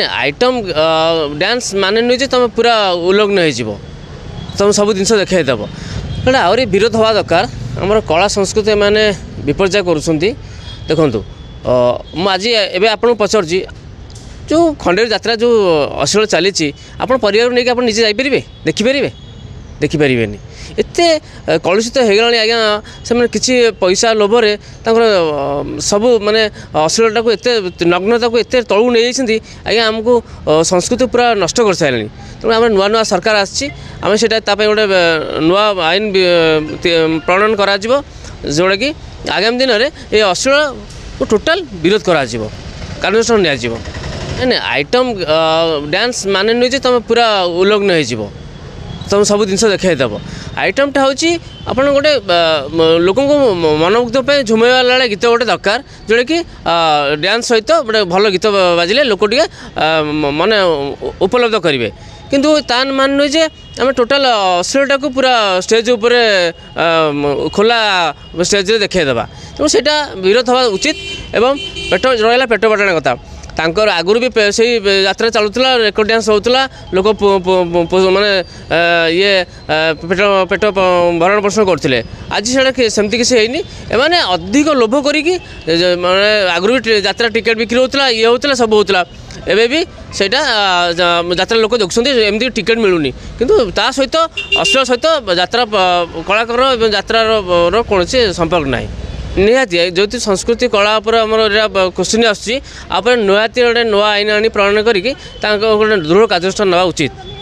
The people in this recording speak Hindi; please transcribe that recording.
आइटम डांस माने नुहे जे तुम पूरा उल्लग्न हो तुम सब जिन देखद गए आहरी विरोध हवा दरकार आम कला संस्कृति मैंने विपर्य कर देखूँ मुझे एवं आपको पचार जो खंडेर यात्रा जो अश्लील चली आप परिवार नहीं आप निजे जापरेंगे देखिपारे एत कलुषित हो गला आज्ञा से किसी पैसा लोभर सब माने अश्लीलता को एत नग्नता को एत तलू नहीं आज्ञा आमको संस्कृति पूरा नष्ट कर सारे तेणु आम नुआ नुआ सरकार आम से गोटे नुआ आईन प्रणयन करा जोटा कि आगामी दिन में ये अश्लील को टोटाल विरोध करा कार्यानुष्ठान नि आइटम डांस माने नुहे जे तुम पूरा उल्लग्न हो तुम सब जिन देखद आइटमटा हूँ आप गोटे लोक मनमुग्ध झुमेवा वाला गीत गोटे दरकार जोटा कि डांस सहित गोटे भल गीत बाजिले लोक टे माने उपलब्ध करेंगे किंतु तान मान नुहे जे आम टोटाल अश्लीलता को पूरा स्टेज उपर खोला स्टेज देखा तेणु से विरोध हवा उचित एवं पेट रहा पेट पाटना कथा तांकर आगुरी भी से यात्रा चलूला रेकर्ड डांस होता लोक माने ये पेट पेट भरण पोषण करते आज से सेमती किसी है एने अधिक लोभ करी माने आगुरी भी यात्रा टिकेट बिक्री होता ये होता सब होता एवं भी सेटा यात्रा लोक देखुं एमती टिकेट मिलूनी किंतु ता सहित अश्लील सहित यात्रा कलाकार यात्रार कौन संपर्क ना निहाती जो संस्कृति कला क्वेश्चन आसपर निहाती गोटे नुआ आईन आनी प्रणयन करके गोटे दृढ़ कार्यानुष्ठान ना उचित।